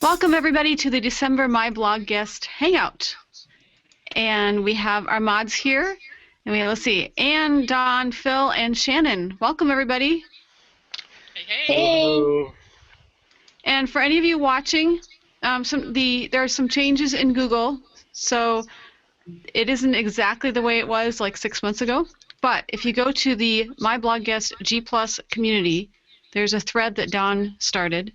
Welcome everybody to the December My Blog Guest Hangout. And we have our mods here. And we have, let's see, Ann, Don, Phil, and Shannon. Welcome everybody. Hey. Hey. And for any of you watching, there are some changes in Google. So it isn't exactly the way it was like 6 months ago. But if you go to the My Blog Guest G+ community, there's a thread that Don started.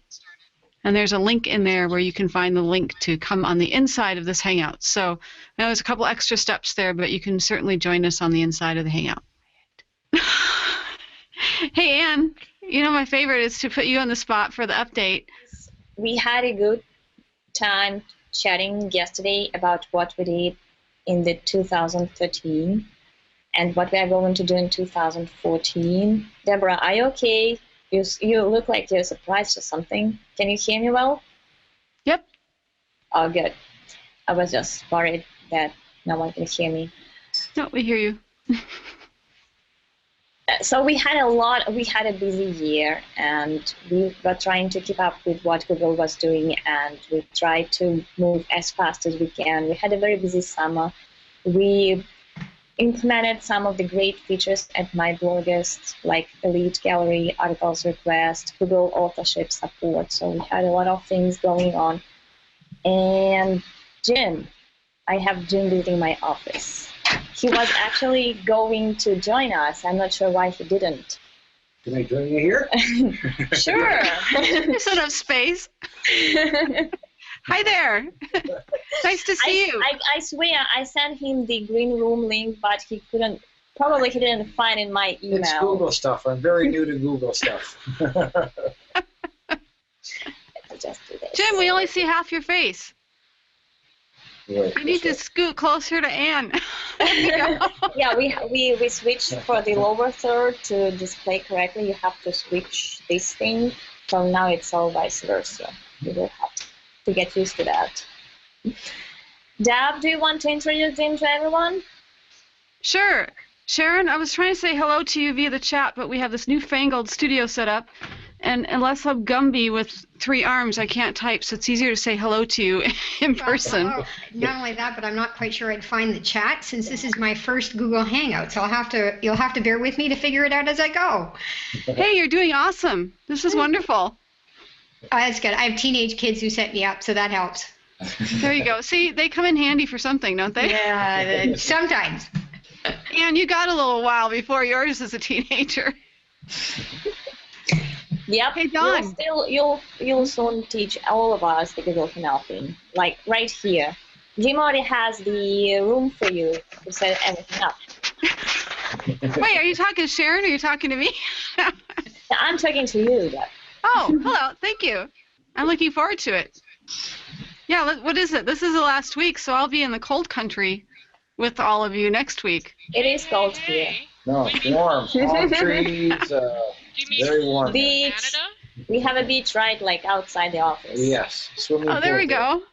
And there's a link in there where you can find the link to come on the inside of this Hangout. So I know there's a couple extra steps there, but you can certainly join us on the inside of the Hangout. Hey, Ann, you know my favorite is to put you on the spot for the update. We had a good time chatting yesterday about what we did in the 2013 and what we are going to do in 2014. Deborah, are you okay? You look like you're surprised or something. Can you hear me well? Yep. Oh, good. I was just worried that no one can hear me. No, we hear you. So we had a busy year, and we were trying to keep up with what Google was doing, and we tried to move as fast as we can. We had a very busy summer. We implemented some of the great features at My Bloggist, like Elite Gallery, Articles Request, Google Authorship Support. So we had a lot of things going on. And Jim, I have Jim visiting my office. He was actually going to join us. I'm not sure why he didn't. Can I join you here? Sure. There's enough space. Hi there. Nice to see you. I swear I sent him the green room link, but he couldn't. Probably he didn't find in my email. It's Google stuff. I'm very new to Google stuff. Just do this. Jim, we only see half your face. Right, you need to scoot closer to Ann. Yeah, we switched for the lower third to display correctly. You have to switch this thing. So now it's all vice versa. You will have to get used to that. Dab, do you want to introduce him to everyone? Sure. Sharon, I was trying to say hello to you via the chat, but we have this newfangled studio set up, and unless I'm Gumby with 3 arms, I can't type, so it's easier to say hello to you in person. Well, not only that, but I'm not quite sure I'd find the chat since this is my first Google Hangout, so you'll have to bear with me to figure it out as I go. Hey, you're doing awesome. This is wonderful. That's good. I have teenage kids who set me up, so that helps. There you go. See, they come in handy for something, don't they? Yeah, sometimes. And you got a little while before yours as a teenager. Yep. Hey, Don. You'll soon teach all of us the Google Hangout thing, like right here. Jim already has the room for you to set everything up. Wait, are you talking to Sharon or are you talking to me? I'm talking to you, Deb. Oh, hello. Thank you. I'm looking forward to it. Yeah, what is it? This is the last week, so I'll be in the cold country with all of you next week. It is cold here. No, it's warm. Palm trees, very warm. Beach. Canada? We have a beach right like outside the office. Yes. Swimming Oh, there we go.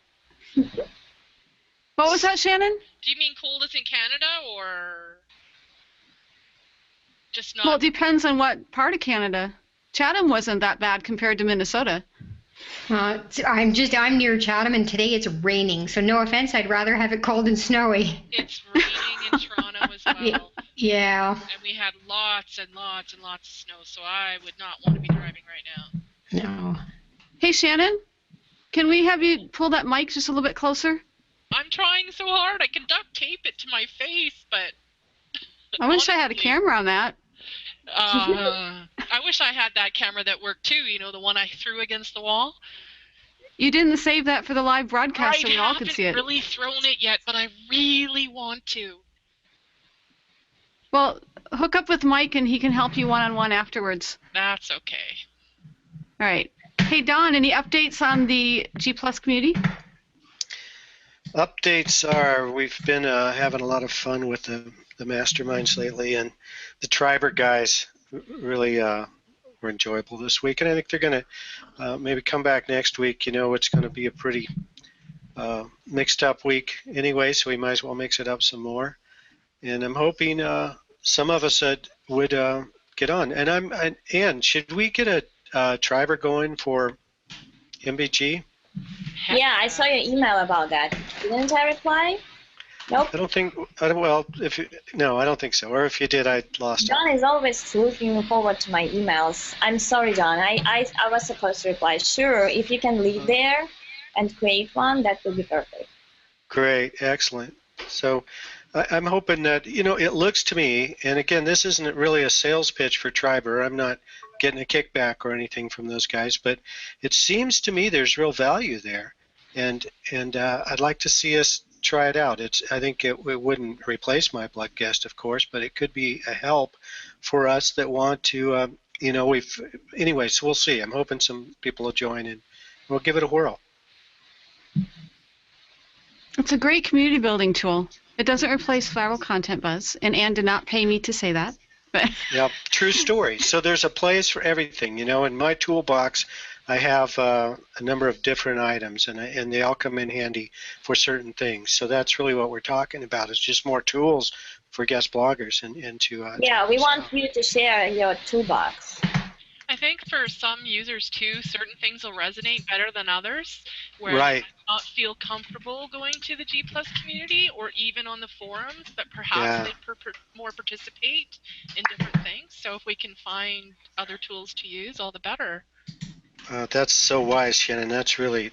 What was that, Shannon? Do you mean cold as in Canada or just not? Well, it depends on what part of Canada. Chatham wasn't that bad compared to Minnesota. I'm near Chatham, and today it's raining. So no offense, I'd rather have it cold and snowy. It's raining in Toronto as well. Yeah. And we had lots and lots and lots of snow, so I would not want to be driving right now. No. Hey, Shannon, can we have you pull that mic just a little bit closer? I'm trying so hard. I can duct tape it to my face, but I wish I had a camera on that. I wish I had that camera that worked too, you know, the one I threw against the wall. You didn't save that for the live broadcast so we all could see it. I haven't really thrown it yet, but I really want to. Well, hook up with Mike and he can help you one-on-one afterwards. That's okay. All right. Hey, Don, any updates on the G+ community? Updates are we've been having a lot of fun with the masterminds lately, and the Triber guys really were enjoyable this week, and I think they're going to maybe come back next week. You know, it's going to be a pretty mixed up week anyway, so we might as well mix it up some more. And I'm hoping some of us would get on. And Ann, should we get a Triber going for MBG? Heck Yeah, I saw your email about that. Didn't I reply? Nope. I don't think. Well, no, I don't think so. Or if you did, I lost it. John is always looking forward to my emails. I'm sorry, John. I was supposed to reply. Sure, if you can leave there and create one, that would be perfect. Great, excellent. So I'm hoping that, it looks to me, and again, this isn't really a sales pitch for Triber. I'm not getting a kickback or anything from those guys, but it seems to me there's real value there, and I'd like to see us try it out. I think it wouldn't replace my blood guest, of course, but it could be a help for us that want to, anyway, so we'll see. I'm hoping some people will join and we'll give it a whirl. It's a great community building tool. It doesn't replace viral content buzz, and Ann did not pay me to say that. But Yep, true story. So there's a place for everything. In my toolbox, I have a number of different items, and they all come in handy for certain things. So that's really what we're talking about. It's just more tools for guest bloggers and to Yeah, we want you to share your toolbox. I think for some users too, certain things will resonate better than others, where Right. they might not feel comfortable going to the G Plus community or even on the forums, but perhaps Yeah. they more participate in different things. So if we can find other tools to use, all the better. That's so wise, Shannon. That's really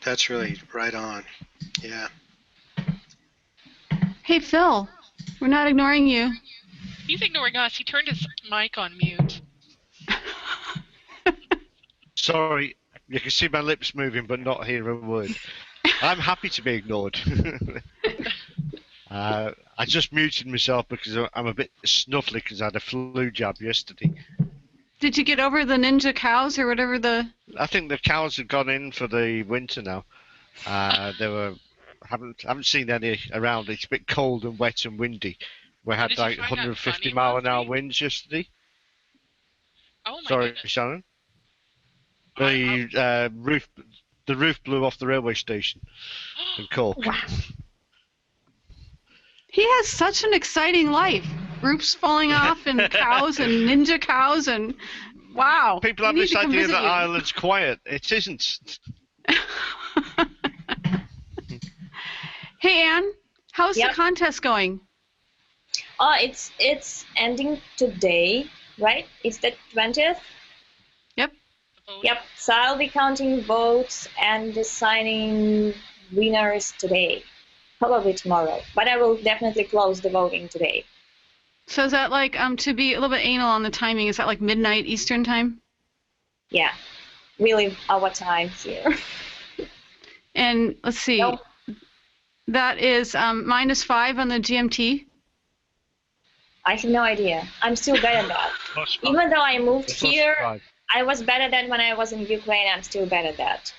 right on. Yeah. hey, Phil, we're not ignoring you. He's ignoring us. He turned his mic on mute. Sorry, you can see my lips moving, but not hear a word. I'm happy to be ignored. I just muted myself because I'm a bit snuffly because I had a flu jab yesterday. Did you get over the ninja cows or whatever I think the cows have gone in for the winter now. Haven't seen any around. It's a bit cold and wet and windy. We had Did you like find that 150 funny mile last an hour week? winds yesterday. Oh my Sorry, goodness. Shannon. I- The roof blew off the railway station in Cork. Wow. He has such an exciting life. Roofs falling off and cows and ninja cows and wow. People We have need this to come idea visit that you. Ireland's quiet. It isn't. Hey, Ann, how's Yep. the contest going? Oh, it's ending today, right? It's the 20th? Yep. So I'll be counting votes and deciding winners today. Probably tomorrow. But I will definitely close the voting today. So is that like, to be a little bit anal on the timing, is that like midnight Eastern time? Yeah. Really our time here. And let's see, Nope. that is -5 on the GMT. I have no idea. I'm still better than that. Plus five. Even though I moved Plus here, five. I was better than when I was in Ukraine. I'm still better at that.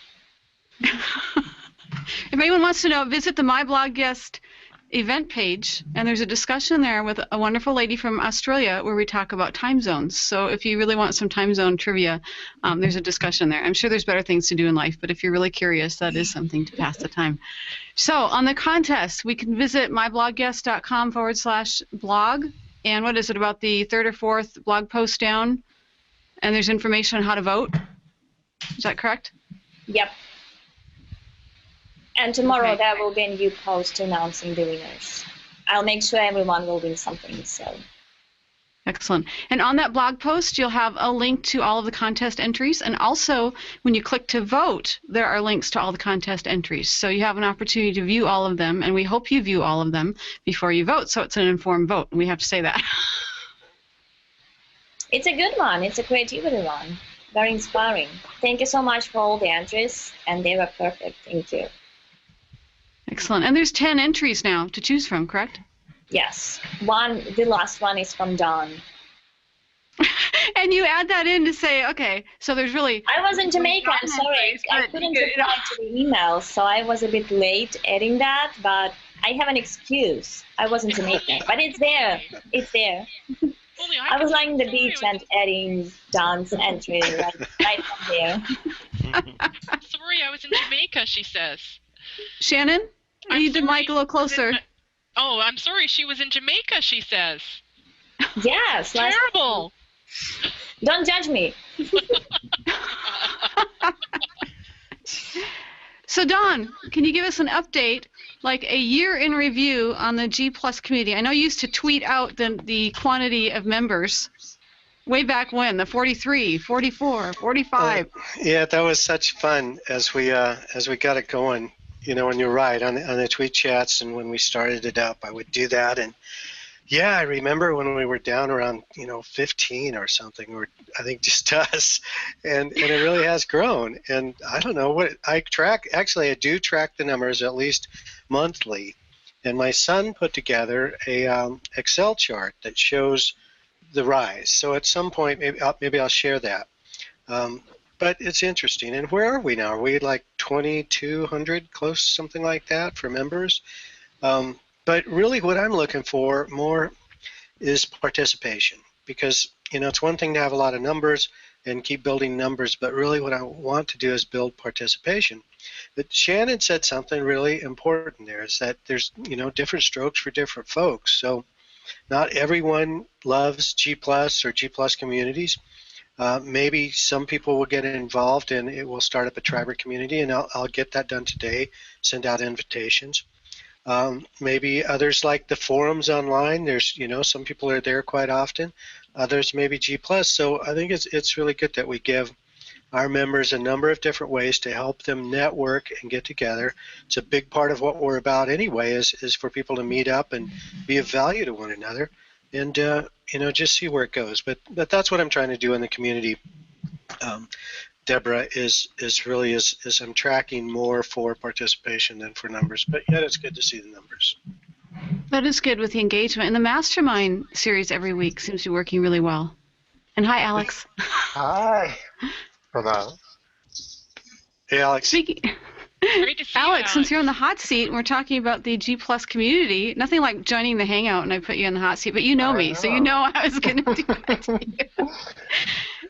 If anyone wants to know, visit the My Blog Guest event page, and there's a discussion there with a wonderful lady from Australia where we talk about time zones. So if you really want some time zone trivia, there's a discussion there. I'm sure there's better things to do in life, but if you're really curious, that is something to pass the time. So on the contest, we can visit myblogguest.com/blog, and what is it, about the third or fourth blog post down? And there's information on how to vote. Is that correct? Yep. And tomorrow Okay. there will be a new post announcing the winners. I'll make sure everyone will win something. So Excellent. And on that blog post, you'll have a link to all of the contest entries. And also, when you click to vote, there are links to all the contest entries. So you have an opportunity to view all of them, and we hope you view all of them before you vote, so it's an informed vote. And we have to say that. it's a good one. It's a creativity one. Very inspiring. Thank you so much for all the entries, and they were perfect. Thank you. Excellent. And there's 10 entries now to choose from, correct? Yes. The last one is from Dawn. And you add that in to say, okay, so there's really... I was in Jamaica. I'm sorry. I couldn't reply to the email, so I was a bit late adding that, but I have an excuse. I was in Jamaica. But it's there. It's there. Only I was lying on the sorry, beach I and adding Dawn's entry right from there. Sorry, I was in Jamaica, she says. Shannon, I'm you did sorry, Mike a little closer. Oh, I'm sorry, she was in Jamaica, she says. Yes. Terrible. Don't judge me. So Don, can you give us an update, like a year in review on the G Plus community? I know you used to tweet out the quantity of members way back when, the 43, 44, 45. Yeah, that was such fun as we got it going. You know, and you're right on the tweet chats, and when we started it up, I would do that. And yeah, I remember when we were down around 15 or something, or I think just us, and it really has grown. And I don't know what I track. Actually, I do track the numbers at least monthly. And my son put together a Excel chart that shows the rise. So at some point, maybe I'll share that. But it's interesting. And where are we now? Are we like 2,200, close, something like that, for members? But really what I'm looking for more is participation, because it's one thing to have a lot of numbers and keep building numbers, but really what I want to do is build participation. But Shannon said something really important there, is that there's different strokes for different folks. So not everyone loves G Plus or G Plus communities. Maybe some people will get involved and it will start up a Triber community, and I'll get that done today, send out invitations. Maybe others like the forums online. There's, some people are there quite often. Others maybe G+. So I think it's really good that we give our members a number of different ways to help them network and get together. It's a big part of what we're about anyway, is for people to meet up and be of value to one another, and just see where it goes. But that's what I'm trying to do in the community. Deborah, is really I'm tracking more for participation than for numbers, but yet it's good to see the numbers. That is good with the engagement. And the Mastermind series every week seems to be working really well. And hi, Alex. Hi. Hello. Hey, Alex. Speaking, Great to see you, Alex, since you're on the hot seat and we're talking about the G Plus community, nothing like joining the Hangout and I put you on the hot seat, but you know me, so you know I was going to do that to you.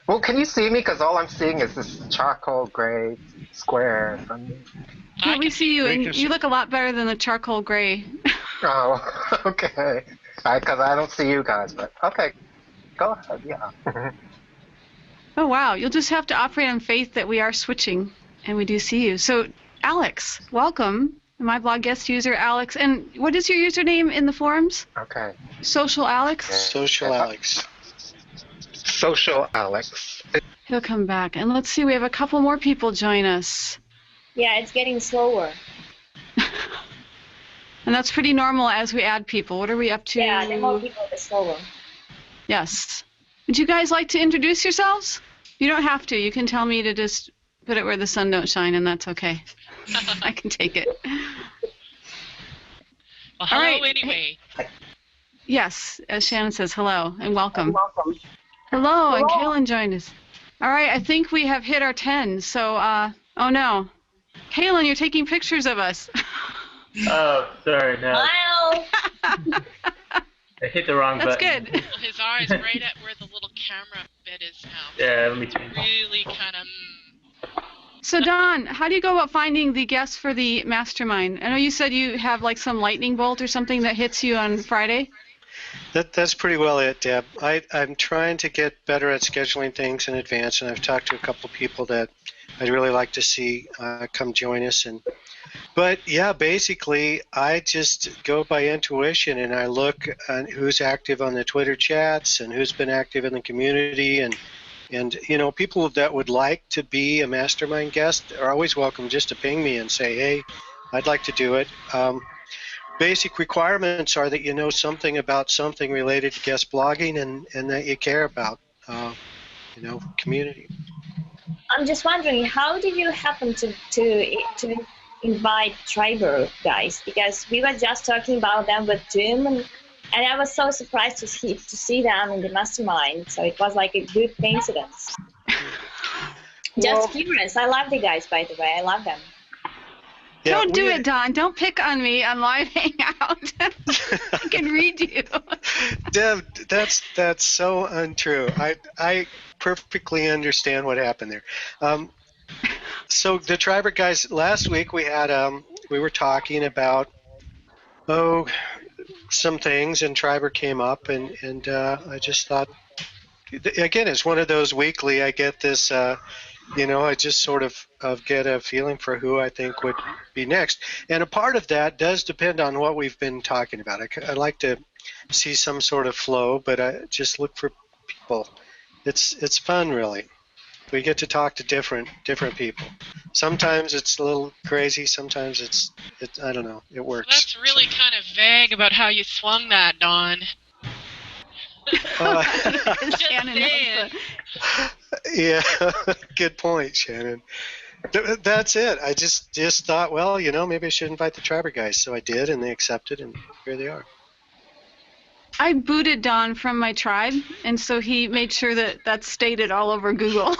Well, can you see me? Because all I'm seeing is this charcoal gray square from me. Yeah, we see you, and you look a lot better than the charcoal gray. Oh, okay. Because I don't see you guys, but okay. Go ahead, yeah. Oh, wow. You'll just have to operate on faith that we are switching, and we do see you. So, Alex, welcome. My blog guest user, Alex. And what is your username in the forums? Okay. Social Alex? Yeah. Social Alex. Social Alex. He'll come back. And let's see, we have a couple more people join us. Yeah, it's getting slower. And that's pretty normal as we add people. What are we up to? Yeah, the more people, the slower. Yes. Would you guys like to introduce yourselves? You don't have to. You can tell me to just put it where the sun don't shine, and that's okay. I can take it. Well, hello All right. anyway. Yes, as Shannon says, hello and welcome. Hello, and Kaylin joined us. All right, I think we have hit our 10, so, oh no. Kaylin, you're taking pictures of us. Oh, sorry, no. Wow. I hit the wrong That's button. good. Well, his eye is right at where the little camera bit is now. Yeah, let me change. Really kind of. So Don, how do you go about finding the guests for the mastermind? I know you said you have like some lightning bolt or something that hits you on Friday. That's pretty well it, Deb. I'm trying to get better at scheduling things in advance, and I've talked to a couple people that I'd really like to see come join us. But yeah, basically, I just go by intuition, and I look at who's active on the Twitter chats and who's been active in the community, and people that would like to be a mastermind guest are always welcome just to ping me and say, hey, I'd like to do it. Basic requirements are that you know something about something related to guest blogging, and that you care about, community. I'm just wondering, how did you happen to invite Triber guys? Because we were just talking about them with Jim, and I was so surprised to see them in the mastermind. So it was like a good coincidence. Just curious. I love the guys, by the way. I love them. Yeah, Don't do it, Don. Don't pick on me on Live Hangout. I can read you. Deb, that's so untrue. I perfectly understand what happened there. So the Triber guys, last week we had we were talking about some things, and Triber came up, and I just thought, again, it's one of those weekly. I get this I just sort of get a feeling for who I think would be next. And a part of that does depend on what we've been talking about. I like to see some sort of flow, but I just look for people. It's fun, really. We get to talk to different people. Sometimes it's a little crazy. Sometimes it's I don't know. It works. That's really kind of vague about how you swung that, Don. Just Shannon saying. Yeah, good point, Shannon. That's it. I just thought, well, maybe I should invite the Triber guys. So I did, and they accepted, and here they are. I booted Don from my tribe, and so he made sure that that's stated all over Google.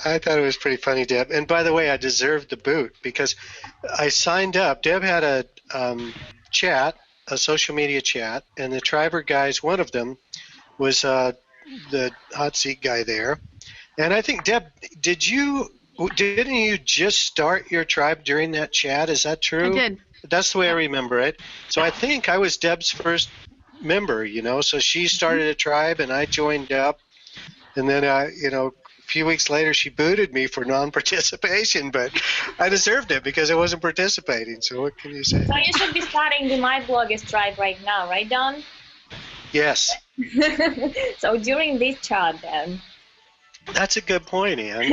I thought it was pretty funny, Deb. And by the way, I deserved the boot because I signed up. Deb had a chat, a social media chat, and the Triber guys, one of them was the hot seat guy there. And I think, Deb, didn't you just start your tribe during that chat? Is that true? I did. That's the way I remember it. So I think I was Deb's first member, So she started a tribe, and I joined up. And then, a few weeks later, she booted me for non-participation, but I deserved it because I wasn't participating. So what can you say? So you should be starting the My Bloggers tribe right now, right, Don? Yes. So during this chat, then. That's a good point, Ann.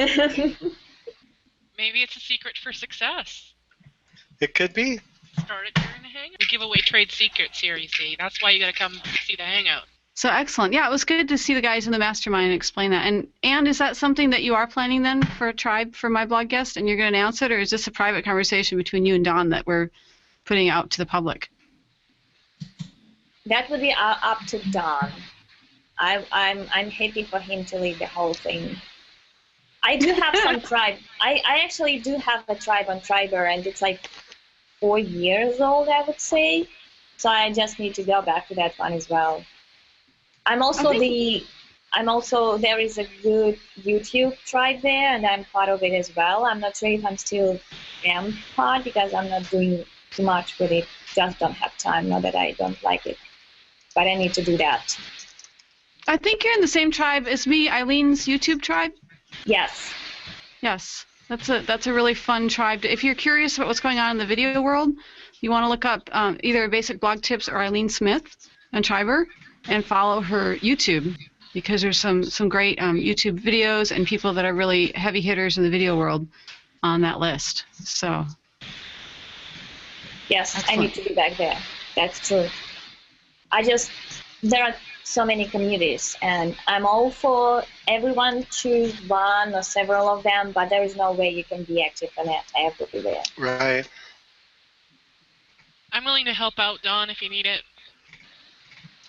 Maybe it's a secret for success. It could be. Start it during the hangout. We give away trade secrets here, you see. That's why you got to come see the hangout. So excellent. Yeah, it was good to see the guys in the mastermind explain that. And is that something that you are planning then for a tribe for my blog guest, and you're going to announce it, or is this a private conversation between you and Don that we're putting out to the public? That would be up to Don. I'm happy for him to lead the whole thing. I do have some tribe. I actually do have a tribe on Triber, and it's like 4 years old, I would say. So I just need to go back to that one as well. I'm also there is a good YouTube tribe there, and I'm part of it as well. I'm not sure if I'm still am part because I'm not doing too much with it. Just don't have time. Not that I don't like it, but I need to do that. I think you're in the same tribe as me, Eileen's YouTube tribe. Yes. Yes, that's a really fun tribe. If you're curious about what's going on in the video world, you want to look up either Basic Blog Tips or Eileen Smith on Triber and follow her YouTube, because there's some great YouTube videos and people that are really heavy hitters in the video world on that list. So. Yes, Excellent. I need to be back there. That's true. There are so many communities, and I'm all for everyone choose one or several of them, but there is no way you can be active on it everywhere. Right. I'm willing to help out, Don, if you need it.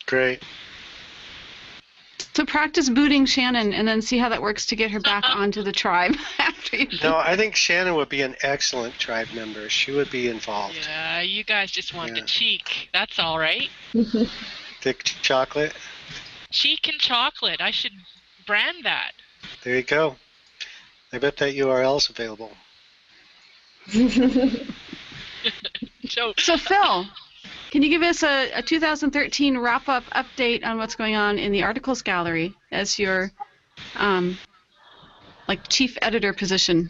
Great. So practice booting Shannon and then see how that works to get her back onto the tribe after you. No, I think Shannon would be an excellent tribe member. She would be involved. Yeah, you guys just want the cheek. That's all right. Thick chocolate. Cheek and chocolate. I should brand that. There you go. I bet that URL is available. So Phil, can you give us a 2013 wrap-up update on what's going on in the articles gallery as your chief editor position?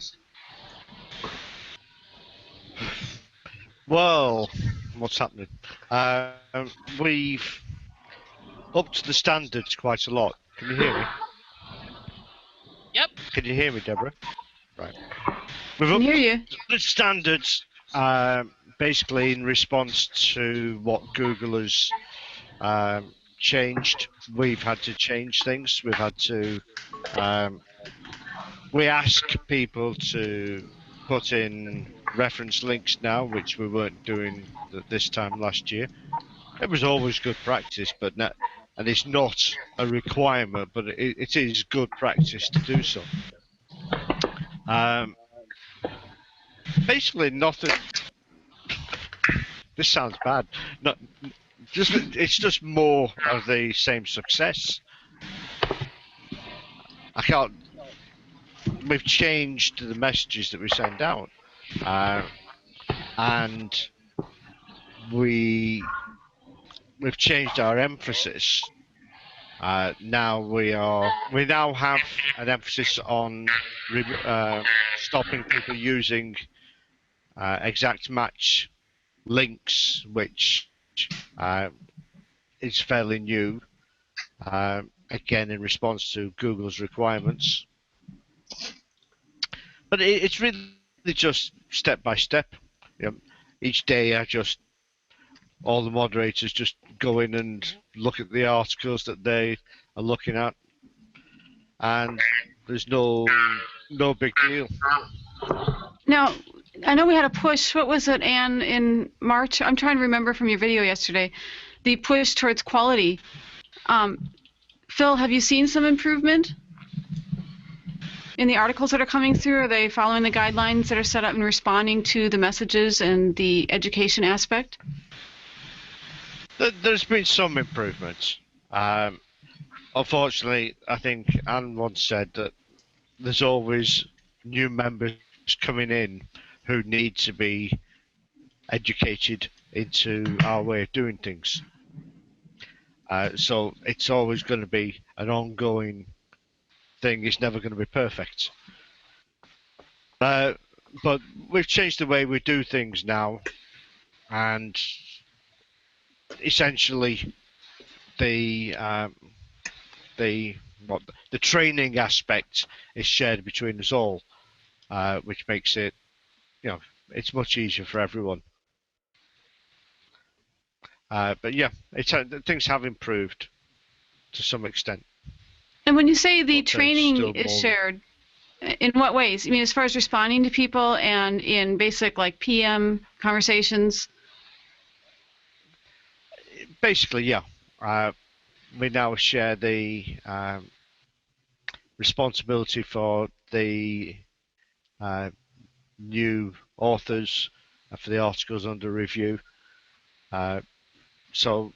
Well, what's happening? We've upped the standards quite a lot. Can you hear me? Yep. Can you hear me, Deborah? Right. I can hear you. The standards, basically in response to what Google has changed. We've had to change things. We've had to. We ask people to put in reference links now, which we weren't doing this time last year. It was always good practice, but not, and it's not a requirement, but it is good practice to do so. Basically, nothing. This sounds bad. It's just more of the same success. We've changed the messages that we send out, and we've changed our emphasis Now we now have an emphasis on stopping people using exact match links, which is fairly new. Again, in response to Google's requirements. But it's really just step by step. Each day all the moderators just go in and look at the articles that they are looking at, and there's no big deal. Now, I know we had a push. What was it, Anne, in March? I'm trying to remember from your video yesterday. The push towards quality. Phil, have you seen some improvement in the articles that are coming through? Are they following the guidelines that are set up and responding to the messages and the education aspect? There's been some improvements. Unfortunately, I think Anne once said that there's always new members coming in who need to be educated into our way of doing things. So it's always going to be an ongoing thing. It's never going to be perfect. But we've changed the way we do things now, and essentially the training aspect is shared between us all, which makes it, it's much easier for everyone. But yeah, things have improved to some extent. And when you say the training is shared, in what ways? I mean, as far as responding to people and in basic like PM conversations? Basically, yeah. We now share the responsibility for the new authors for the articles under review. So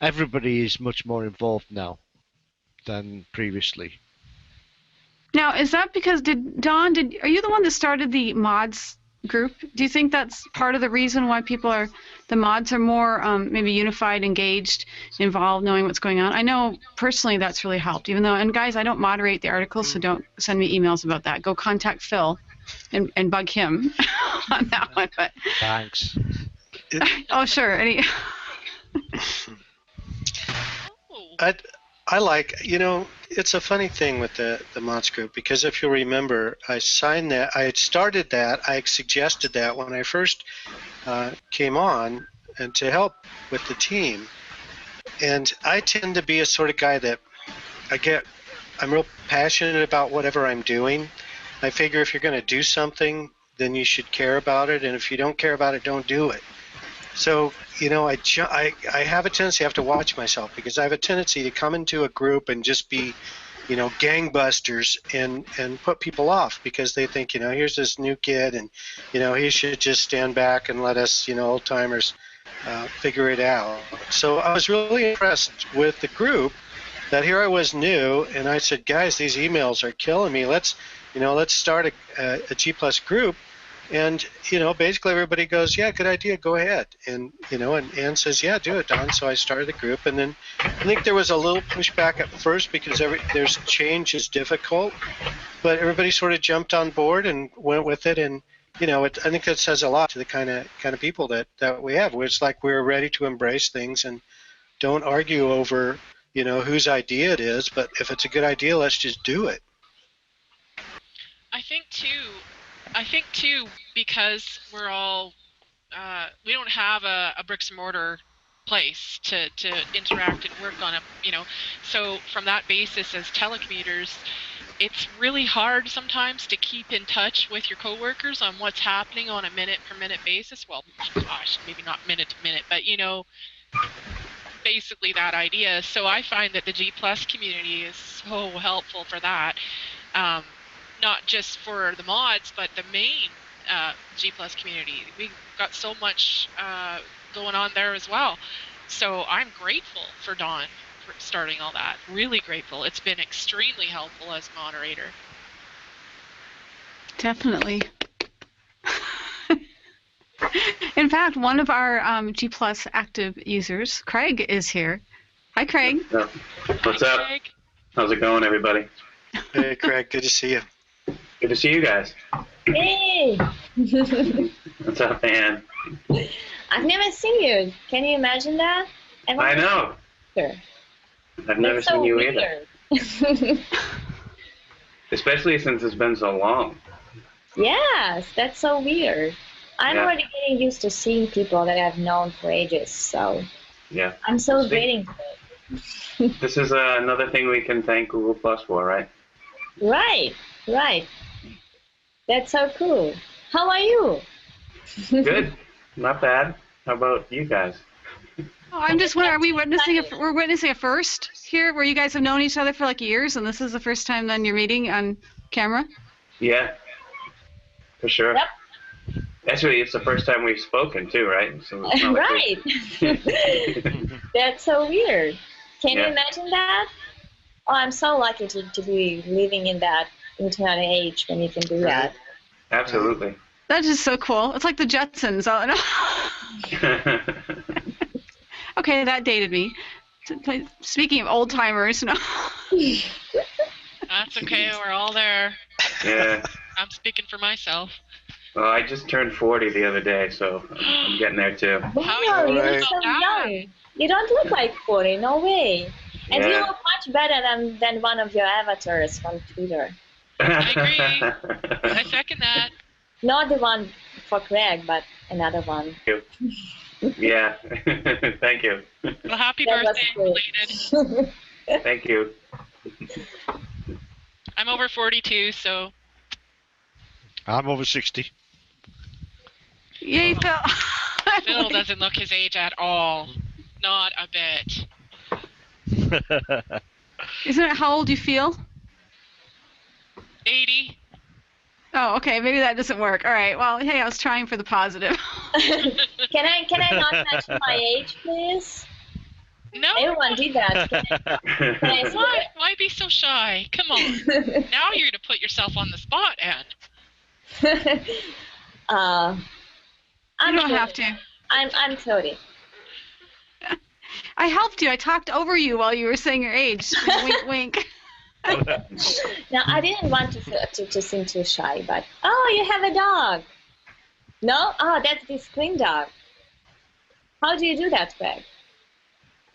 everybody is much more involved now than previously. Now, is that because Don, are you the one that started the mods group? Do you think that's part of the reason why the mods are more maybe unified, engaged, involved, knowing what's going on? I know personally that's really helped, and guys, I don't moderate the articles, so don't send me emails about that. Go contact Phil and bug him on that one. But thanks. Oh, sure. I like, it's a funny thing with the mods group, because if you'll remember, I had started that, I suggested that when I first came on and to help with the team. And I tend to be a sort of guy that I'm real passionate about whatever I'm doing. I figure if you're going to do something, then you should care about it. And if you don't care about it, don't do it. So, I have a tendency, I have to watch myself, because I have a tendency to come into a group and just be, gangbusters and put people off, because they think, here's this new kid and, he should just stand back and let us, old timers figure it out. So I was really impressed with the group that here I was new, and I said, guys, these emails are killing me. Let's start a G+ group. And, basically everybody goes, yeah, good idea, go ahead. And, and Ann says, yeah, do it, Don. So I started the group. And then I think there was a little pushback at first, because there's change is difficult. But everybody sort of jumped on board and went with it. And, I think that says a lot to the kind of people that we have, where it's like we're ready to embrace things and don't argue over, whose idea it is. But if it's a good idea, let's just do it. I think too, because we're all, we don't have a bricks and mortar place to interact and work on so from that basis as telecommuters, it's really hard sometimes to keep in touch with your coworkers on what's happening on a minute per minute basis. Well, gosh, maybe not minute to minute, but basically that idea. So I find that the G+ community is so helpful for that. Not just for the mods, but the main G+ community. We've got so much going on there as well. So I'm grateful for Dawn for starting all that. Really grateful. It's been extremely helpful as moderator. Definitely. In fact, one of our G Plus active users, Craig, is here. Hi, Craig. What's up? Craig. How's it going, everybody? Hey, Craig, good to see you. Good to see you guys. Hey! What's up, man? I've never seen you. Can you imagine that? I know. Sure. I've never That's seen so you either. weird. Especially since it's been so long. Yes, that's so weird. I'm Yeah. already getting used to seeing people that I've known for ages, so Yeah. I'm so See? waiting for it. This is another thing we can thank Google Plus for, right? Right, right. That's so cool. How are you? Good. Not bad. How about you guys? Oh, I'm just wondering, are we witnessing we're witnessing a first here, where you guys have known each other for like years, and this is the first time then you're meeting on camera? Yeah. For sure. Yep. Actually, it's the first time we've spoken too, right? So it's not like Right. That's so weird. Can you Yeah. imagine that? Oh, I'm so lucky to be living in that internet age when you can do that. Absolutely. That's just so cool. It's like the Jetsons. Oh, no. Okay, that dated me. Speaking of old timers, no. That's okay. We're all there. Yeah. I'm speaking for myself. Well, I just turned 40 the other day, so I'm getting there too. Wow, How you Right. look so that? young. You don't look like 40, no way. And you Yeah. look much better than one of your avatars from Twitter. I agree. I second that. Not the one for Craig, but another one. Yeah. Thank you. Well, happy That was birthday, great. belated. Thank you. I'm over 42, so I'm over 60. Yay, Phil. Phil doesn't look his age at all. Not a bit. Isn't it how old you feel? 80. Uh, Oh, okay. Maybe that doesn't work. All right. Well, hey, I was trying for the positive. Can I not mention my age, please? No. Everyone did that. Can I say Why? Why be so shy? Come on. it? Now you're gonna put yourself on the spot, Anne. I'm You don't 30. have to. I'm 30. I helped you. I talked over you while you were saying your age. Wink, wink. Now, I didn't want to seem too shy, but oh, you have a dog. No? Oh, that's the screen dog. How do you do that, Greg?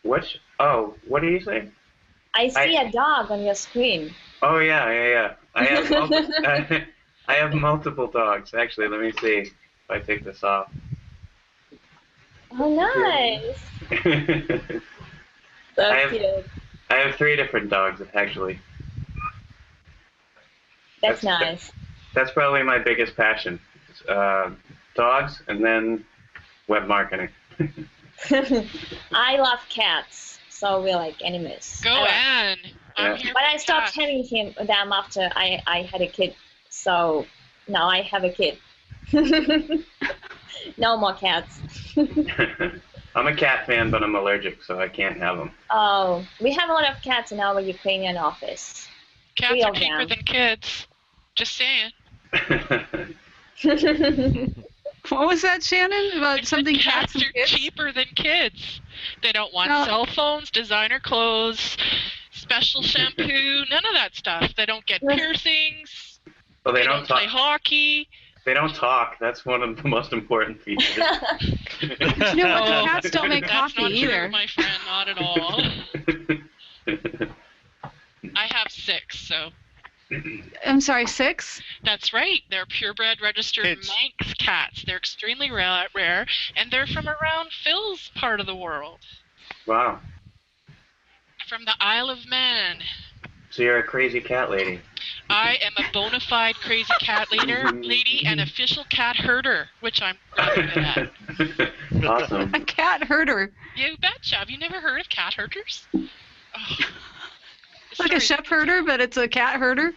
Which? Oh, what do you say? I see a dog on your screen. Oh yeah. I have I have multiple dogs. Actually, let me see if I take this off. Oh, nice. So I have- cute. I have 3 different dogs actually. That's nice. That's probably my biggest passion. Dogs and then web marketing. I love cats, so we like animals. Go, I love- Anne. I'm Yeah. here But for I stopped cats. having them after I had a kid, so now I have a kid. No more cats. I'm a cat fan, but I'm allergic, so I can't have them. Oh, we have a lot of cats in our Ukrainian office. Cats Three are of cheaper them. than kids. Just saying. What was that, Shannon? About I said something cats and are kids? cheaper than kids. They don't want No. cell phones, designer clothes, special shampoo, none of that stuff. They don't get piercings. Well, They they don't don't play talk. hockey. They don't talk. That's one of the most important features. You know what? Oh, Cats don't make That's coffee not either. true, my friend. Not at all. I have 6, so I'm sorry, 6? that's right. They're purebred registered Kids. Manx cats. They're extremely rare, and they're from around Phil's part of the world, Wow. from the Isle of Man. So you're a crazy cat lady. I am a bona fide crazy cat lady and official cat herder, which I'm really good at. Awesome. A cat herder. You betcha. Have you never heard of cat herders? Oh. Like a Sorry, chef herder, but it's a cat herder.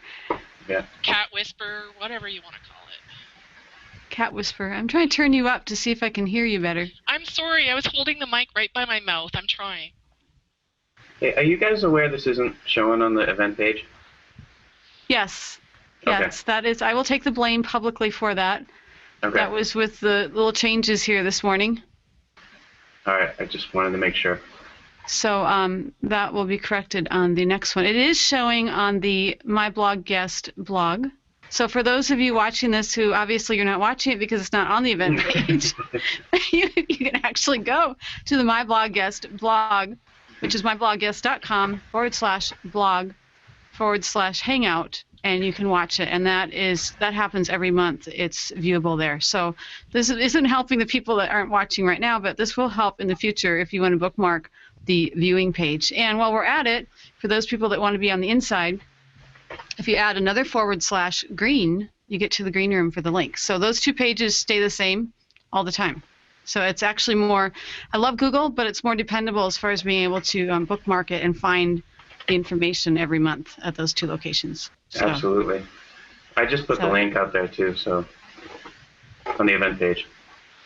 cat whisperer, whatever you want to call it. Cat whisperer. I'm trying to turn you up to see if I can hear you better. I'm sorry. I was holding the mic right by my mouth. I'm trying. Hey, are you guys aware this isn't showing on the event page? Yes. Okay. Yes, that is. I will take the blame publicly for that. Okay. That was with the little changes here this morning. All right. I just wanted to make sure. So that will be corrected on the next one. It is showing on the My Blog Guest blog. So for those of you watching this who obviously you're not watching it because it's not on the event page, you can actually go to the My Blog Guest blog, which is myblogguest.com/blog/hangout, and you can watch it. And that happens every month. It's viewable there. So this isn't helping the people that aren't watching right now, but this will help in the future if you want to bookmark the viewing page. And while we're at it, for those people that want to be on the inside, if you add another /green, you get to the green room for the link. So those two pages stay the same all the time. So it's actually more, I love Google, but it's more dependable as far as being able to bookmark it and find the information every month at those two locations. So, Absolutely. I just put the link out there too, so on the event page.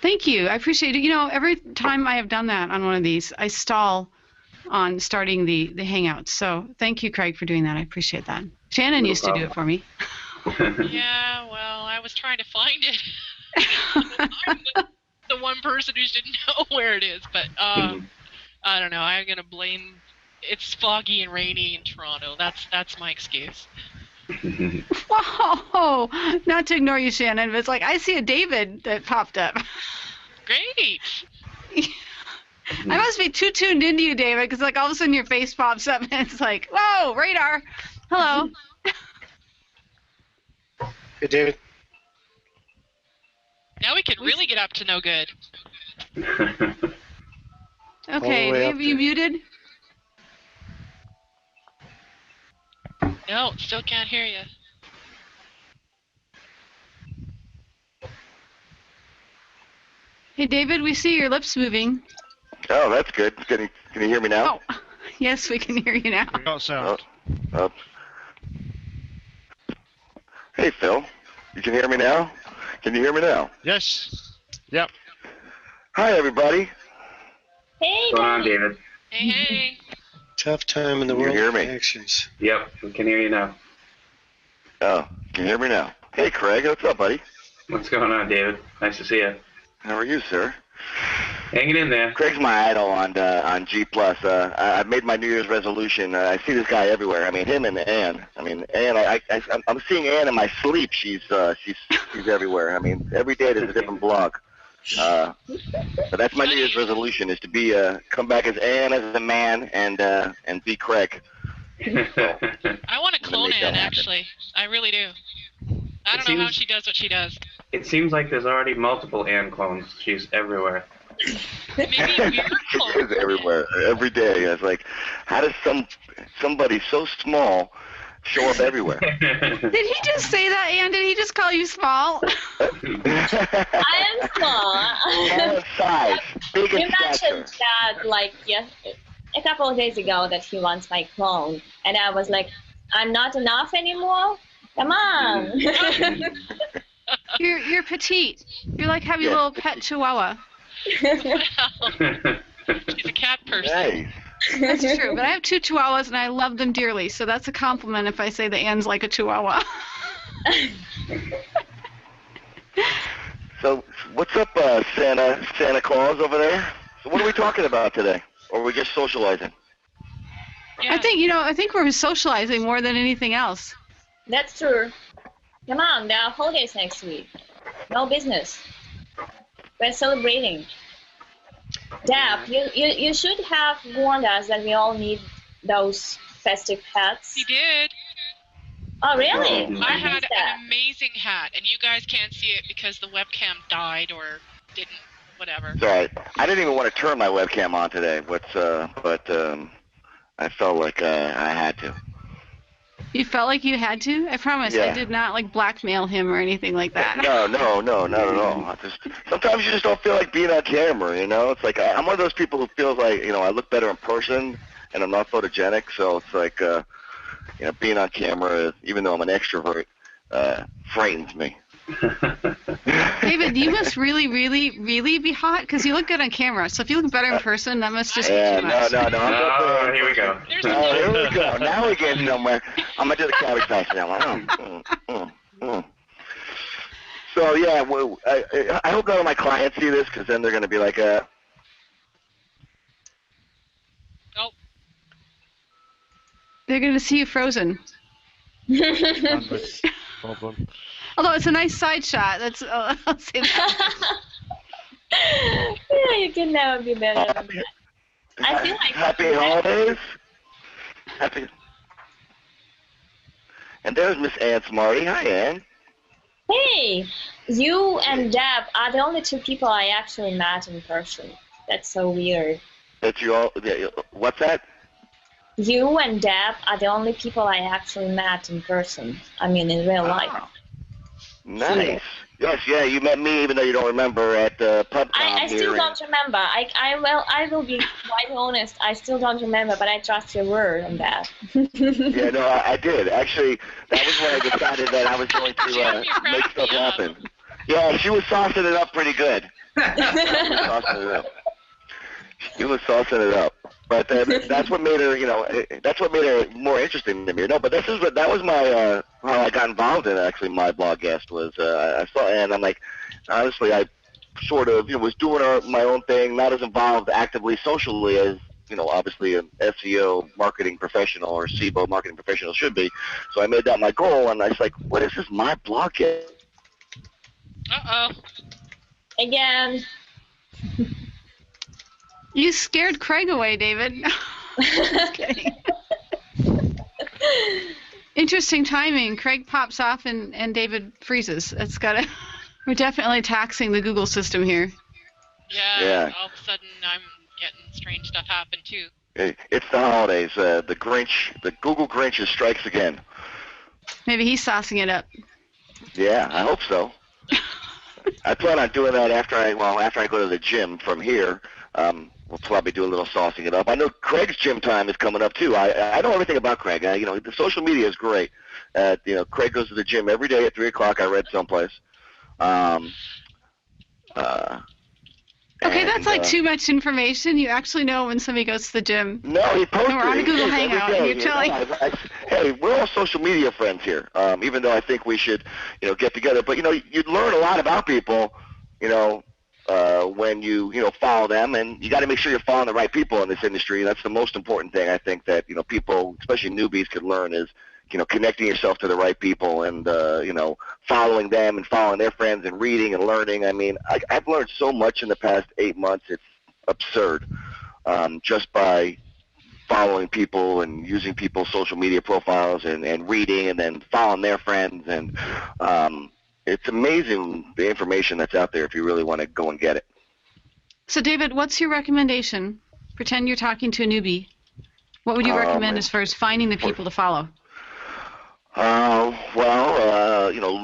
Thank you. I appreciate it. You know, every time I have done that on one of these, I stall on starting the Hangouts. So thank you, Craig, for doing that. I appreciate that. Shannon used to do it for me. Yeah, well, I was trying to find it. I'm the one person who didn't know where it is, but I don't know. I'm gonna blame. It's foggy and rainy in Toronto. That's my excuse. Whoa! Not to ignore you, Shannon, but it's like I see a David that popped up. Great. I must be too tuned into you, David, because like all of a sudden your face pops up and it's like, whoa, radar. Hello. Hey, David. Now we can really get up to no good. Okay, way up maybe you there. muted? No, still can't hear you. Hey, David, we see your lips moving. Oh, that's good. Can you hear me now? Oh, yes, we can hear you now. We got sound. Oh. Hey, Phil. You can hear me now? Can you hear me now? Yes. Yep. Hi, everybody. Hey, What's going on, David? Hey, hey. Tough time in the Can you world hear of me? connections. Yep, we can hear you now. Oh, can you hear me now? Hey, Craig. What's up, buddy? What's going on, David? Nice to see you. How are you, sir? Hanging in there. Craig's my idol on G+. I've made my New Year's resolution. I see this guy everywhere. I mean, him and Ann. I mean, Ann. I'm seeing Ann in my sleep. She's everywhere. I mean, every day there's a different blog. But that's my New Year's resolution: is to be come back as Ann, as a man, and be Craig. I want to clone make that Anne, happen. actually. I really do. I don't know how she does what she does. It seems like there's already multiple Ann clones. She's everywhere. Maybe weird She clone. is everywhere, every day. It's like, how does somebody so small show up everywhere? Did he just say that, Ann? Did he just call you small? I am small. Small in size, big You in stature. mentioned that like a couple of days ago that he wants my clone, and I was like, I'm not enough anymore. Come on. You're petite. You're like having a Yeah, little pet chihuahua. Well, she's a cat person. Nice. That's true, but I have 2 chihuahuas and I love them dearly, so that's a compliment if I say that Anne's like a chihuahua. So, what's up, Santa Claus over there? So, what are we talking about today? Or are we just socializing? Yeah. I think we're socializing more than anything else. That's true. Come on, there are holidays next week. No business. We're celebrating. Dap, you should have warned us that we all need those festive hats. He did. Oh, really? Oh, I missed had that. an amazing hat, and you guys can't see it because the webcam died or didn't, whatever. It's all right. I didn't even want to turn my webcam on today, but I felt like I had to. You felt like you had to? I promise I Yeah. did not like blackmail him or anything like that. No, not at all. Sometimes you just don't feel like being on camera, you know? It's like, I'm one of those people who feels like, I look better in person, and I'm not photogenic, so it's like, being on camera, even though I'm an extrovert, frightens me. David, you must really, really, really be hot because you look good on camera. So if you look better in person, that must just be Yeah, too much. no. I'm not Oh, there. here we go. There's Oh, here we go. Now we're getting somewhere. I'm going to do the cabbage patch now. So yeah, well, I hope none of my clients see this because then they're going to be like, Oh, They're going to see you frozen. Bandwidth problem. Although it's a nice side shot. That's I'll say that. Yeah, you can never be better than that. I feel like happy holidays. Happy. And there's Miss Ann Smarty. Hi, Ann. Hey, you and Deb are the only two people I actually met in person. That's so weird. That you all. What's that? You and Deb are the only people I actually met in person. I mean, in real life. Nice. Yes, yeah, you met me even though you don't remember at PubCon. I still don't remember. I will be quite honest. I still don't remember, but I trust your word on that. Yeah, no, I did. Actually, that was when I decided that I was going to make stuff happen. Yeah, she was saucing it up pretty good. She was saucing it up. But that's what made her, that's what made her more interesting to me. No, but that was my how I got involved in actually my blog guest was I saw, and I'm like, honestly, I sort of was doing my own thing, not as involved actively socially as obviously an SEO marketing professional or SEO marketing professional should be. So I made that my goal, and I was like, what is this my blog guest? Again. You scared Craig away, David. Just kidding. Interesting timing. Craig pops off and David freezes. That's gotta. We're definitely taxing the Google system here. Yeah. All of a sudden, I'm getting strange stuff happen too. It's the holidays. The Grinch, the Google Grinch strikes again. Maybe he's saucing it up. Yeah, I hope so. I plan on doing that after I go to the gym from here. We'll probably do a little saucing it up. I know Craig's gym time is coming up too. I know everything about Craig. The social media is great. Craig goes to the gym every day at 3 o'clock. I read someplace. Okay, that's like too much information. You actually know when somebody goes to the gym. No, he posted. We're on a Google Hangout, and you're telling. Hey, we're all social media friends here. Even though I think we should, get together. But you'd learn a lot about people, when you follow them, and you got to make sure you're following the right people in this industry. That's the most important thing I think that people, especially newbies, could learn is connecting yourself to the right people and following them and following their friends and reading and learning. I mean, I've learned so much in the past 8 months. It's absurd, just by following people and using people's social media profiles and reading and then following their friends, and it's amazing the information that's out there if you really want to go and get it. So, David, what's your recommendation? Pretend you're talking to a newbie. What would you recommend as far as finding the people to follow?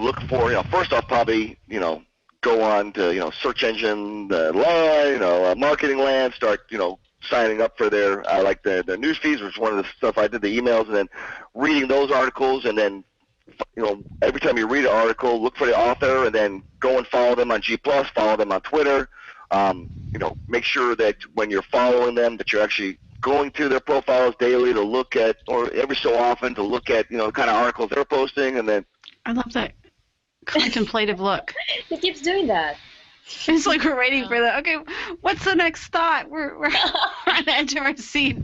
Look for, first off, probably, go on to, search engine land, marketing land, start, signing up for their, like the news feeds, which is one of the stuff I did, the emails, and then reading those articles, and then every time you read an article, look for the author, and then go and follow them on G+, follow them on Twitter. Make sure that when you're following them that you're actually going through their profiles daily to look at, or every so often to look at, the kind of articles they're posting, and then... I love that contemplative look. He keeps doing that. It's like we're waiting for the, okay, what's the next thought? We're on the edge of our seat.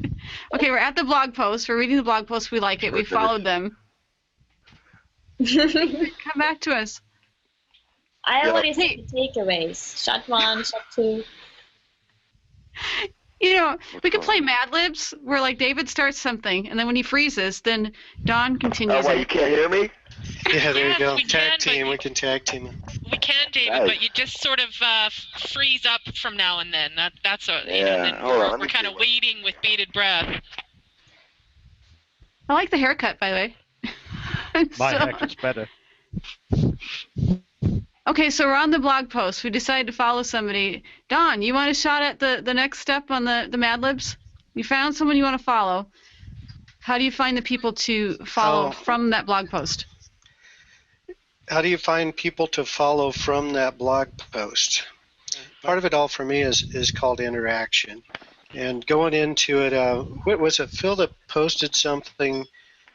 Okay, we're at the blog post. We're reading the blog post. We like it. We followed them. Come back to us. I already see the takeaways. Shot 1, shot 2. We could play Mad Libs where like David starts something and then when he freezes, then Don continues. Oh, you can't hear me? Yeah, there you go. We Tag can, team. We can tag team. We can, David, but you just sort of freeze up from now and then. That's what. Yeah. And then we're kind of waiting with bated breath. I like the haircut, by the way. My haircut's better. Okay, so we're on the blog post. We decided to follow somebody. Don, you want a shot at the next step on the Mad Libs? You found someone you want to follow. How do you find the people to follow from that blog post? How do you find people to follow from that blog post? Part of it all for me is called interaction. And going into it, what was it? Phil that posted something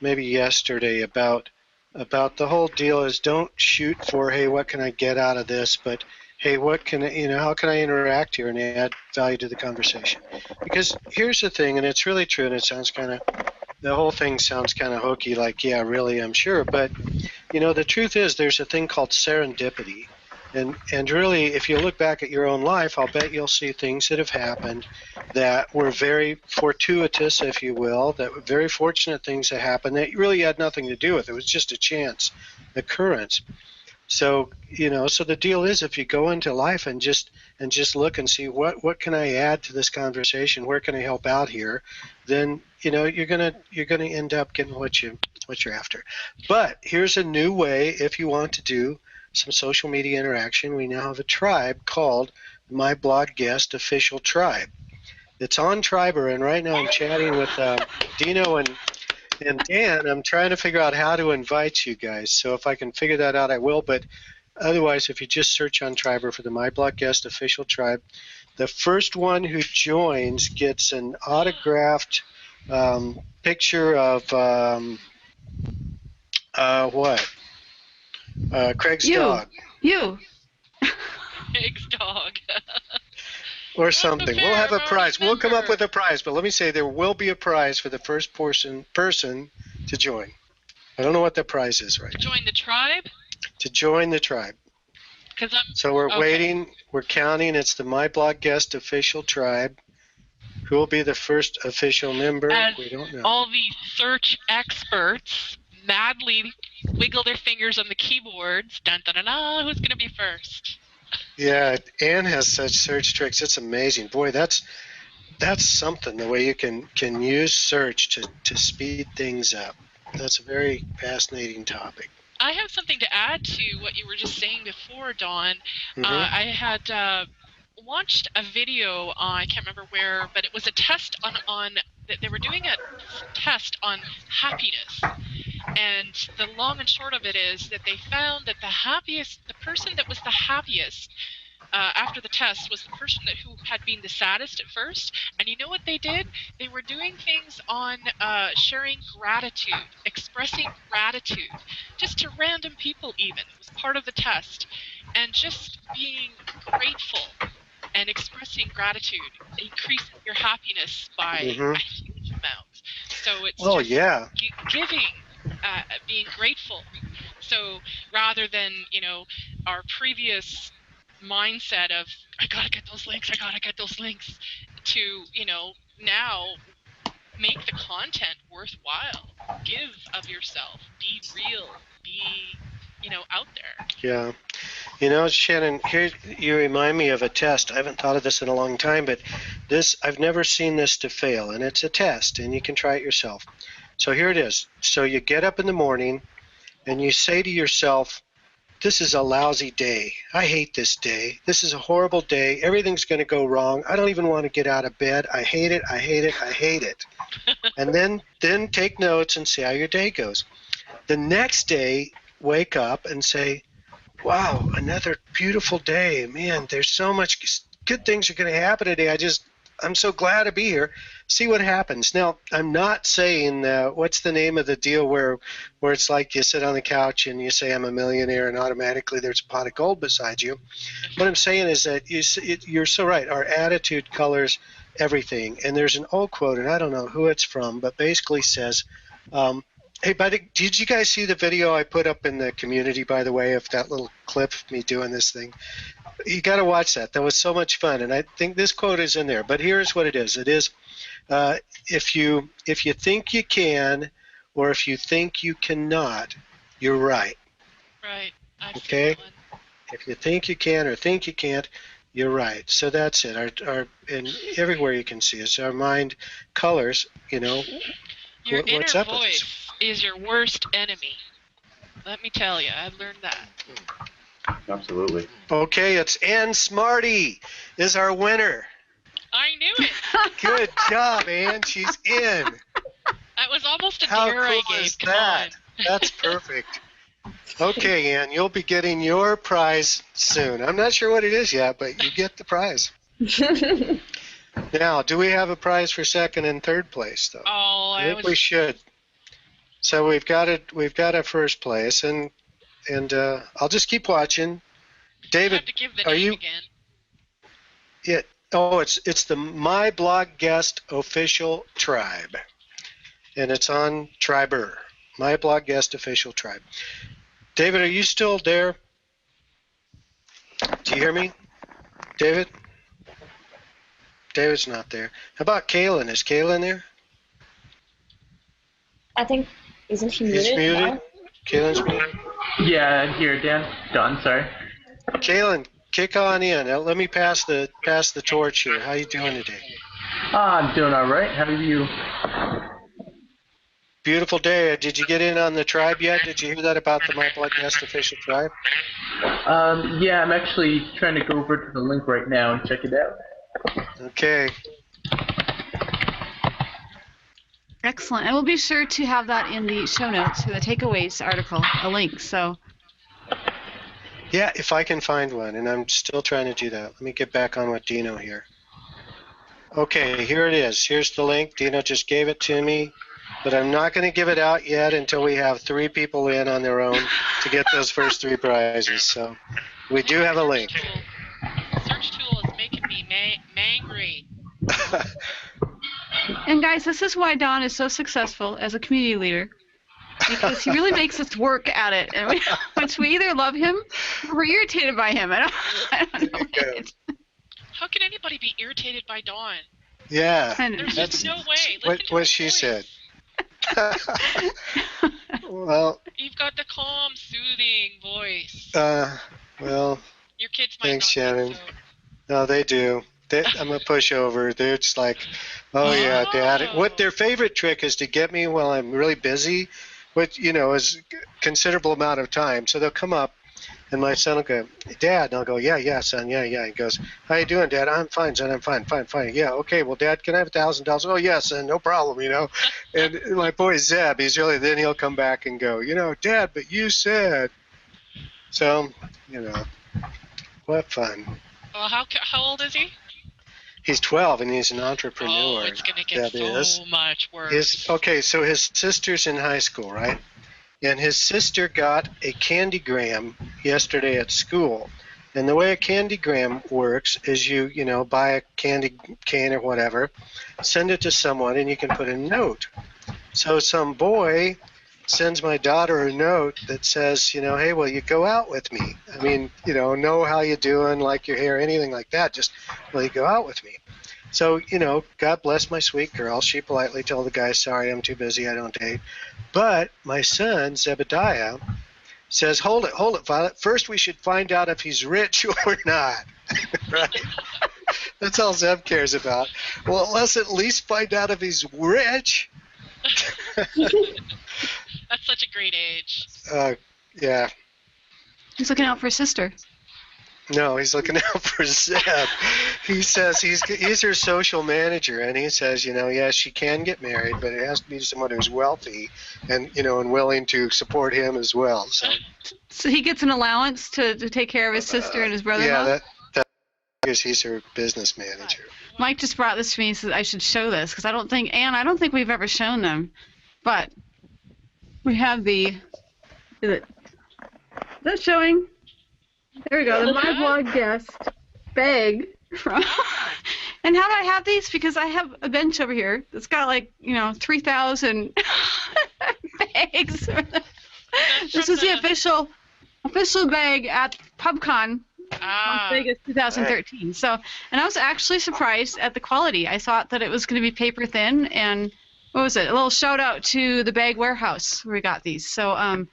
maybe yesterday about about the whole deal is don't shoot for, hey, what can I get out of this, but hey, what can I, how can I interact here and add value to the conversation? Because here's the thing, and it's really true, and it sounds kind of, the whole thing sounds kind of hokey, like, yeah, really, I'm sure, but the truth is there's a thing called serendipity. And really, if you look back at your own life, I'll bet you'll see things that have happened that were very fortuitous, if you will, that were very fortunate things that happened that really had nothing to do with it. It was just a chance occurrence. So, so the deal is if you go into life and just look and see what can I add to this conversation, where can I help out here, then you're gonna end up getting what you're after. But here's a new way if you want to do some social media interaction. We now have a tribe called My Blog Guest Official Tribe. It's on Triber, and right now I'm chatting with Dino and Dan. I'm trying to figure out how to invite you guys. So if I can figure that out, I will. But otherwise, if you just search on Triber for the My Blog Guest Official Tribe, the first one who joins gets an autographed picture of what? Craig's dog. You. Craig's dog. Or something. We'll have a prize. We'll come up with a prize. But let me say there will be a prize for the first person to join. I don't know what the prize is right now. To join the tribe? To join the tribe. So we're waiting. We're counting. It's the My Blog Guest Official Tribe. Who will be the first official member? As we don't know. All the search experts madly wiggle their fingers on the keyboards. Dun, dun, dun, dun, who's going to be first? Yeah, Anne has such search tricks. It's amazing. Boy, that's something, the way you can use search to speed things up. That's a very fascinating topic. I have something to add to what you were just saying before, Dawn. Mm-hmm. I had watched a video, I can't remember where, but it was a test on they were doing a test on happiness. And the long and short of it is that they found that the person that was the happiest after the test was the person who had been the saddest at first. And you know what they did? They were doing things on sharing gratitude, expressing gratitude, just to random people even. It was part of the test. And just being grateful and expressing gratitude increases your happiness by a huge amount. So it's giving, being grateful. So rather than, our previous mindset of, I gotta get those links, to, now make the content worthwhile. Give of yourself. Be real. Be, out there. Yeah. Shannon, here you remind me of a test. I haven't thought of this in a long time, but I've never seen this to fail, and it's a test, and you can try it yourself. So here it is. So you get up in the morning, and you say to yourself, this is a lousy day. I hate this day. This is a horrible day. Everything's going to go wrong. I don't even want to get out of bed. I hate it. I hate it. I hate it. And then take notes and see how your day goes. The next day, wake up and say, wow, another beautiful day. Man, there's so much good things are going to happen today. I'm so glad to be here. See what happens. Now, I'm not saying what's the name of the deal where it's like you sit on the couch and you say I'm a millionaire and automatically there's a pot of gold beside you. What I'm saying is that you're so right. Our attitude colors everything. And there's an old quote, and I don't know who it's from, but basically says, hey, did you guys see the video I put up in the community, by the way, of that little clip of me doing this thing? You got to watch that. That was so much fun, and I think this quote is in there. But here's what it is. It is, if you think you can, or if you think you cannot, you're right. Right. Okay. If you think you can or think you can't, you're right. So that's it. And everywhere you can see us, our mind colors. Your what's inner up with voice us. is your worst enemy. Let me tell you, I've learned that. Absolutely. Okay, it's Ann Smarty is our winner. I knew it. Good job, Ann. She's in. That was almost a How dare cool I gave. is Come that? on. That's perfect. Okay, Ann, you'll be getting your prize soon. I'm not sure what it is yet, but you get the prize. Now, do we have a prize for second and third place, though? Oh, I think we should. So we've got a first place, and I'll just keep watching. You have David, to give the are name you? again. Yeah. Oh, it's the My Blog Guest Official Tribe, and it's on Triber. My Blog Guest Official Tribe. David, are you still there? Do you hear me, David? David's not there. How about Kaylin? Is Kaylin there? I think, isn't he He's muted? muted. No? Kaylin's muted. Yeah, I'm here, Dan. Don, sorry. Kaylin, kick on in. Let me pass the torch here. How you doing today? I'm doing all right. How are you? Beautiful day. Did you get in on the tribe yet? Did you hear that about the My Blood Guest Official Tribe? Yeah, I'm actually trying to go over to the link right now and check it out. Okay. Excellent. And we'll be sure to have that in the show notes for the takeaways article, a link. So. Yeah, if I can find one, and I'm still trying to do that. Let me get back on with Dino here. Okay, here it is. Here's the link. Dino just gave it to me, but I'm not going to give it out yet until we have 3 people in on their own to get those first 3 prizes. So we do have a link. Search tool is making me mangry. And guys, this is why Don is so successful as a community leader, because he really makes us work at it, and which we either love him or we're irritated by him. I don't know. How can anybody be irritated by Dawn? Yeah, There's just no way. What she said. Well, you've got the calm, soothing voice. Well, your kids might thanks, not Shannon. think so. No, they do. I'm a pushover. They're just like, oh yeah, Dad. What their favorite trick is to get me while I'm really busy, which is a considerable amount of time. So they'll come up, and my son will go, Dad, and I'll go, yeah, son, yeah. He goes, how you doing, Dad? I'm fine, son. I'm fine. Yeah, okay. Well, Dad, can I have $1,000? Oh, yes, son, no problem. And my boy Zeb, then he'll come back and go, Dad, but you said. So, what fun. Well, how old is he? He's 12 and he's an entrepreneur. Oh, it's going to get so much worse. Okay, so his sister's in high school, right? And his sister got a candygram yesterday at school. And the way a candygram works is you buy a candy cane or whatever, send it to someone, and you can put a note. So some boy sends my daughter a note that says, hey, will you go out with me? I mean, know how you doing, like your hair, anything like that. Just, will you go out with me? So, God bless my sweet girl. She politely told the guy, sorry, I'm too busy, I don't date. But my son, Zebediah, says, hold it, Violet. First, we should find out if he's rich or not. Right? That's all Zeb cares about. Well, let's at least find out if he's rich. That's such a great age. Yeah. He's looking out for his sister. No, he's looking out for Zeb. He says he's her social manager, and he says, yes, she can get married, but it has to be someone who's wealthy and, and willing to support him as well. So he gets an allowance to take care of his sister and his brother-in-law? Yeah, that because he's her business manager. Mike just brought this to me and said I should show this, because I don't think we've ever shown them. But we have is that showing? There we go, the My Blog Guest bag. And how do I have these? Because I have a bench over here that's got 3,000 bags. This was the official bag at PubCon Las Vegas 2013. So, and I was actually surprised at the quality. I thought that it was going to be paper thin, and what was it? A little shout out to the Bag Warehouse where we got these. So,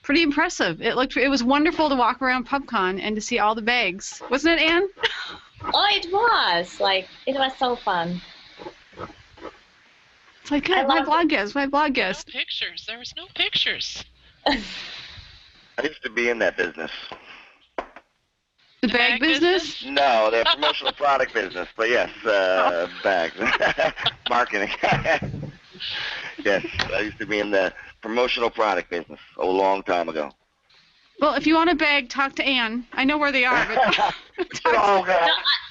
pretty impressive. It was wonderful to walk around PubCon and to see all the bags. Wasn't it, Anne? Oh, it was. It was so fun. It's like, my blog guest. No pictures. There was no pictures. I used to be in that business. The bag business? No, the promotional product business. But yes, bags. Marketing. Yes, I used to be in the promotional product business a long time ago. Well, if you want a bag, talk to Anne. I know where they are. But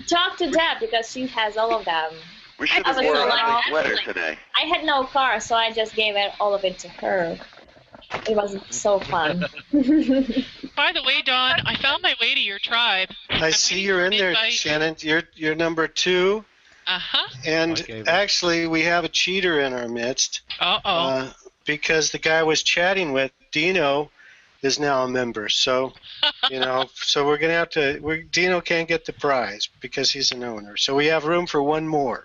talk to Deb because she has all of them. We should I have was worn like, a sweater today. I had no car, so I just gave all of it to her. It was so fun. By the way, Dawn, I found my way to your tribe. I see you're in there, Shannon. You're number 2. Uh-huh. And actually, we have a cheater in our midst. Uh-oh. Because the guy I was chatting with, Dino, is now a member. So, so we're going to have to, Dino can't get the prize because he's an owner. So we have room for one more.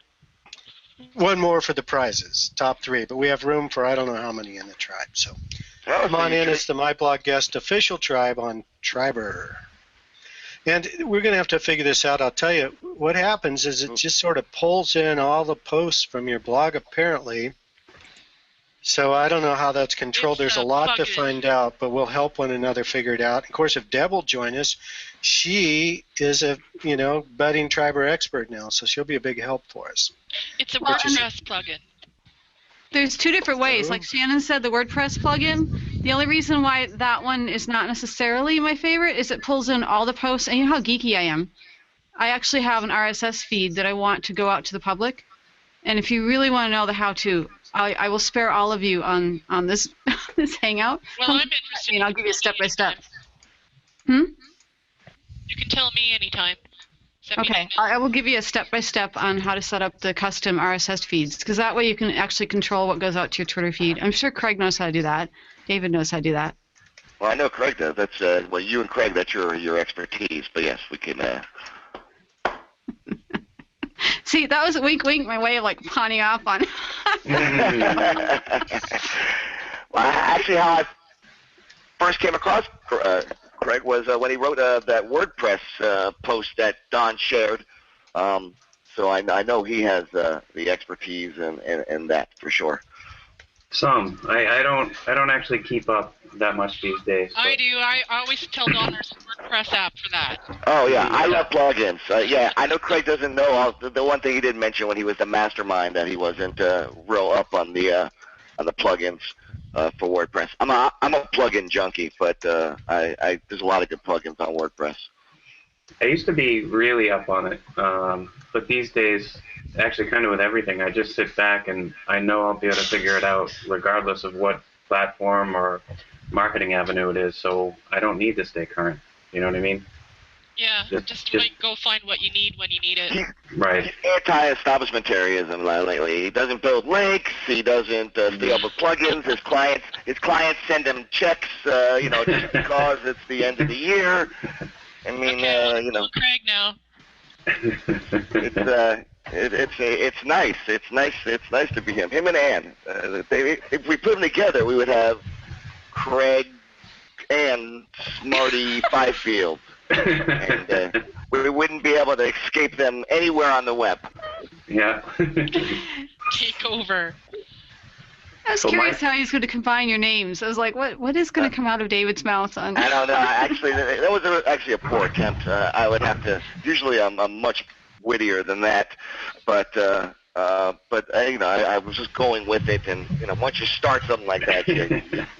One more for the prizes, top 3. But we have room for I don't know how many in the tribe. So come on in. It's the My Blog Guest official tribe on Triber. And we're going to have to figure this out. I'll tell you, what happens is it just sort of pulls in all the posts from your blog, apparently. So I don't know how that's controlled. There's a lot to find out, but we'll help one another figure it out. Of course, if Deb will join us, she is a, budding Triber expert now, so she'll be a big help for us. It's a WordPress plugin. There's 2 different ways. Like Shannon said, the WordPress plugin. The only reason why that one is not necessarily my favorite is it pulls in all the posts. And you know how geeky I am. I actually have an RSS feed that I want to go out to the public. And if you really want to know the how-to, I will spare all of you on this this Hangout. Well, I'm interested. And I'll give you a step-by-step. You can tell me anytime. Okay, I will give you a step-by-step on how to set up the custom RSS feeds, because that way you can actually control what goes out to your Twitter feed. I'm sure Craig knows how to do that. David knows how to do that. Well, I know Craig does. That's you and Craig. That's your expertise. But yes, we can. See, that was a wink, wink. My way of pawning off on. Well, actually, how I first came across Craig was when he wrote that WordPress post that Don shared. So I know he has the expertise in that for sure. Some. I don't actually keep up that much these days. I do. I always tell Don there's a WordPress app for that. Oh yeah, I love plugins. Yeah, I know Craig doesn't know the one thing he didn't mention when he was the mastermind that he wasn't real up on the plugins for WordPress. I'm a plugin junkie, but there's a lot of good plugins on WordPress. I used to be really up on it, but these days, actually kind of with everything, I just sit back and I know I'll be able to figure it out regardless of what platform or marketing avenue it is, so I don't need to stay current. You know what I mean? Yeah, just go find what you need when you need it. Right. He's anti-establishmentarianism lately. He doesn't build links. He doesn't stay up with plugins. His clients send him checks, just because it's the end of the year. I mean, Craig now. It's nice. It's nice to be him. Him and Ann. If we put them together, we would have Craig and Smarty Fifield. And we wouldn't be able to escape them anywhere on the web. Yeah. Take over. I was curious how he's going to combine your names. I was like, what is going to come out of David's mouth on? I don't know. Actually, that was actually a poor attempt. I would have to. Usually, I'm much wittier than that, but I was just going with it, and once you start something like that,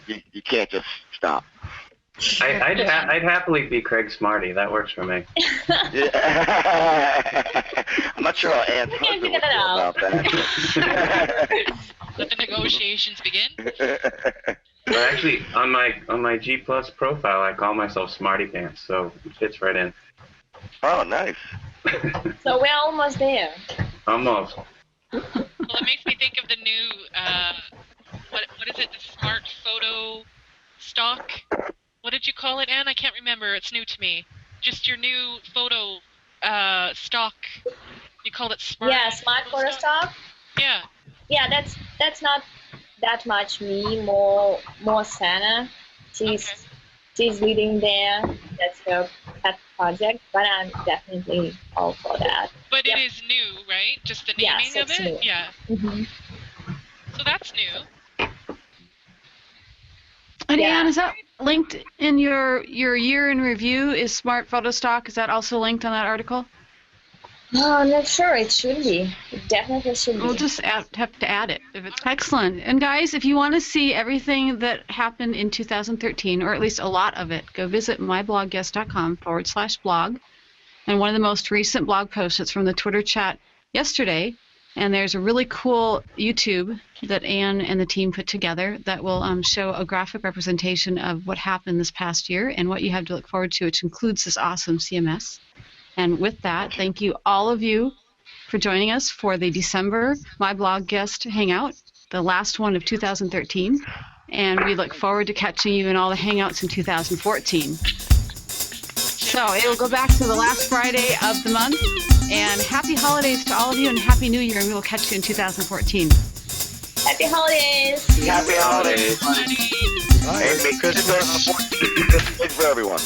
you can't just stop. I'd happily be Craig Smarty. That works for me. I'm not sure how Ann's husband would feel about that. Let the negotiations begin. Well, actually, on my G Plus profile, I call myself Smarty Pants, so it fits right in. Oh, nice. So we're almost there. Almost. Well, it makes me think of the new what is it? The smart photo stock. What did you call it, Anne? I can't remember. It's new to me. Just your new photo stock. You called it smart. Yeah, smart photo stock. Yeah. Yeah, that's not that much me. More Sana. She's leading there. That's her pet project. But I'm definitely all for that. But it is new, right? Just the naming of it. New. Yeah. Mm-hmm. So that's new. And Anne, is that linked in your year in review? Is Smart Photo Stock, is that also linked on that article? Oh, I'm not sure. It should be. It definitely should be. We'll just have to add it if it's excellent. And guys, if you want to see everything that happened in 2013, or at least a lot of it, go visit myblogguest.com/blog. And one of the most recent blog posts that's from the Twitter chat yesterday And there's a really cool YouTube that Anne and the team put together that will show a graphic representation of what happened this past year and what you have to look forward to, which includes this awesome CMS. And with that, thank you all of you for joining us for the December My Blog Guest Hangout, the last one of 2013. And we look forward to catching you in all the Hangouts in 2014. So it'll go back to the last Friday of the month. And happy holidays to all of you, and Happy New Year, and we will catch you in 2014. Happy holidays! Happy holidays. And Merry Christmas for everyone.